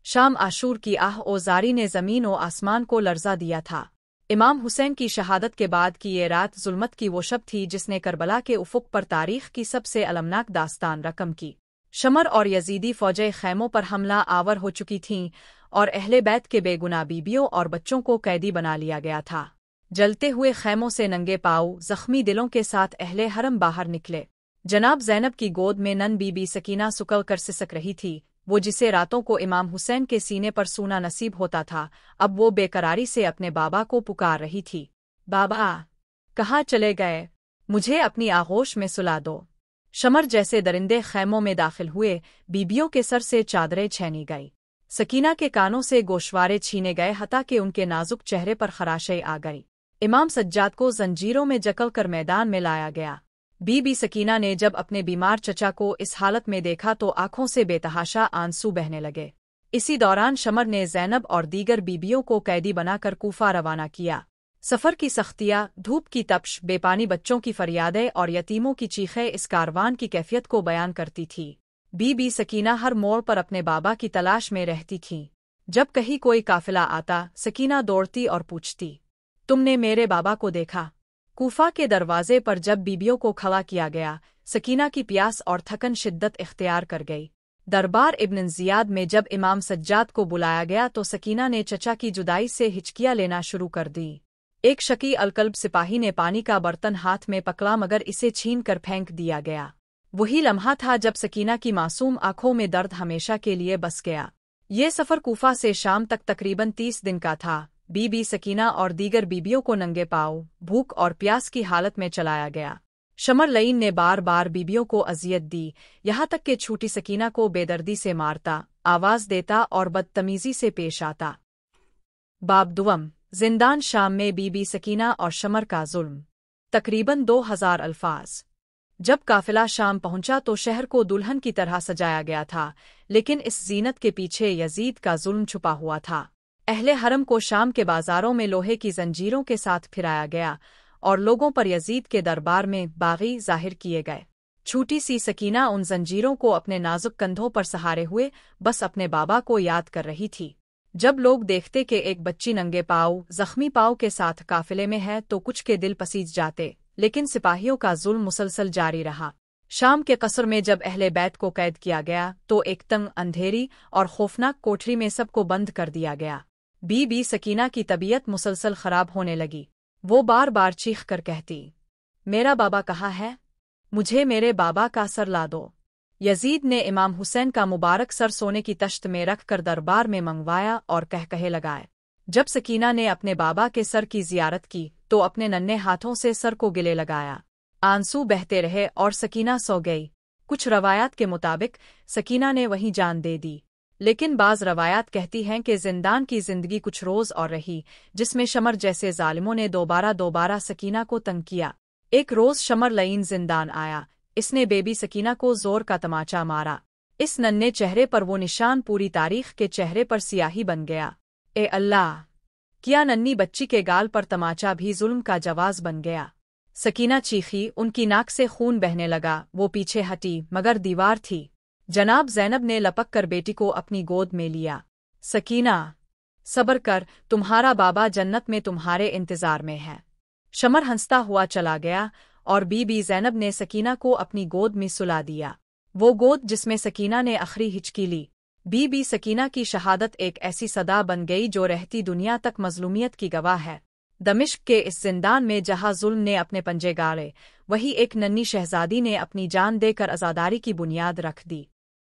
शाम आशूर की आह ओ ज़ारी ने ज़मीन व आसमान को लर्ज़ा दिया था। इमाम हुसैन की शहादत के बाद की ये रात ज़ुल्मत की वो शब थी जिसने करबला के उफ़ुक़ पर तारीख़ की सबसे अलमनाक दास्तान रकम की। शमर और यजीदी फ़ौजें ख़ैमों पर हमला आवर हो चुकी थीं और अहले बैत के बेगुनाह बीबियों और बच्चों को कैदी बना लिया गया था। जलते हुए ख़ैमों से नंगे पाँव ज़ख्मी दिलों के साथ अहले हरम बाहर निकले। जनाब ज़ैनब की गोद में नन बीबी सकीना सुकल कर सिसक रही थी। वो जिसे रातों को इमाम हुसैन के सीने पर सूना नसीब होता था, अब वो बेकरारी से अपने बाबा को पुकार रही थी। बाबा, कहाँ चले गए? मुझे अपनी आगोश में सुला दो। शमर जैसे दरिंदे खैमों में दाखिल हुए, बीबियों के सर से चादरें छीनी गई, सकीना के कानों से गोशवारे छीने गए, हता कि उनके नाजुक चेहरे पर खराशें आ गई। इमाम सज्जाद को जंजीरों में जकल कर मैदान में लाया गया। बीबी सकीना ने जब अपने बीमार चचा को इस हालत में देखा तो आंखों से बेतहाशा आंसू बहने लगे। इसी दौरान शमर ने ज़ैनब और दीगर बीबियों को कैदी बनाकर कूफा रवाना किया। सफ़र की सख्तियाँ, धूप की तपश, बेपानी बच्चों की फरियादें और यतीमों की चीखें इस कारवान की कैफियत को बयान करती थी। बीबी सकीना हर मोड़ पर अपने बाबा की तलाश में रहती थीं। जब कहीं कोई काफिला आता, सकीना दौड़ती और पूछती, तुमने मेरे बाबा को देखा? कूफा के दरवाजे पर जब बीबियों को खड़ा किया गया, सकीना की प्यास और थकन शिद्दत इख्तियार कर गई। दरबार इब्न ज़ियाद में जब इमाम सज्जाद को बुलाया गया तो सकीना ने चचा की जुदाई से हिचकियाँ लेना शुरू कर दी। एक शकी अलकल्ब सिपाही ने पानी का बर्तन हाथ में पकड़ा मगर इसे छीन कर फेंक दिया गया। वही लम्हा था जब सकीना की मासूम आंखों में दर्द हमेशा के लिए बस गया। ये सफ़र कूफा से शाम तक तकरीबन 30 दिन का था। बीबी सकीना और दीगर बीबियों को नंगे पाँव, भूख और प्यास की हालत में चलाया गया। शमर लईन ने बार बार बीबियों को अजियत दी, यहाँ तक कि छोटी सकीना को बेदर्दी से मारता, आवाज़ देता और बदतमीज़ी से पेश आता। बाब दुवम, जिंदान शाम में बीबी सकीना और शमर का जुल्म। तकरीबन 2000 अल्फाज। जब काफिला शाम पहुंचा तो शहर को दुल्हन की तरह सजाया गया था, लेकिन इस जीनत के पीछे यजीद का जुल्म छुपा हुआ था। अहले हरम को शाम के बाजारों में लोहे की जंजीरों के साथ फिराया गया और लोगों पर यजीद के दरबार में बागी जाहिर किए गए। छोटी सी सकीना उन जंजीरों को अपने नाजुक कंधों पर सहारे हुए बस अपने बाबा को याद कर रही थी। जब लोग देखते कि एक बच्ची नंगे पाँव, जख्मी पाँव के साथ काफिले में है तो कुछ के दिल पसीज जाते, लेकिन सिपाहियों का जुल्म मुसलसल जारी रहा। शाम के कसर में जब अहले बैत को कैद किया गया तो एक तंग, अंधेरी और खौफनाक कोठरी में सबको बंद कर दिया गया। बीबी सकीना की तबीयत मुसलसल खराब होने लगी। वो बार बार चीख कर कहती, मेरा बाबा कहाँ है? मुझे मेरे बाबा का सर ला दो। यजीद ने इमाम हुसैन का मुबारक सर सोने की तश्त में रख कर दरबार में मंगवाया और कहे लगाए। जब सकीना ने अपने बाबा के सर की जियारत की तो अपने नन्हे हाथों से सर को गिले लगाया। आंसू बहते रहे और सकीना सो गई। कुछ रवायात के मुताबिक सकीना ने वहीं जान दे दी, लेकिन बाज़ रवायात कहती हैं कि जिंदान की जिंदगी कुछ रोज़ और रही, जिसमें शमर जैसे जालिमों ने दोबारा सकीना को तंग किया। एक रोज़ शमर लईन जिंदान आया। इसने बेबी सकीना को जोर का तमाचा मारा। इस नन्हे चेहरे पर वो निशान पूरी तारीख के चेहरे पर सियाही बन गया। ए अल्लाह! क्या नन्ही बच्ची के गाल पर तमाचा भी जुल्म का जवाज बन गया। सकीना चीखी, उनकी नाक से खून बहने लगा। वो पीछे हटी मगर दीवार थी। जनाब ज़ैनब ने लपक कर बेटी को अपनी गोद में लिया। सकीना, सब्र कर, तुम्हारा बाबा जन्नत में तुम्हारे इंतजार में है। शमर हंसता हुआ चला गया और बीबी ज़ैनब ने सकीना को अपनी गोद में सुला दिया। वो गोद जिसमें सकीना ने आखिरी हिचकी ली। बीबी सकीना की शहादत एक ऐसी सदा बन गई जो रहती दुनिया तक मजलूमियत की गवाह है। दमिश्क के इस जिंदान में जहाँ जुल्म ने अपने पंजे गाड़े, वही एक नन्ही शहजादी ने अपनी जान देकर आज़ादारी की बुनियाद रख दी।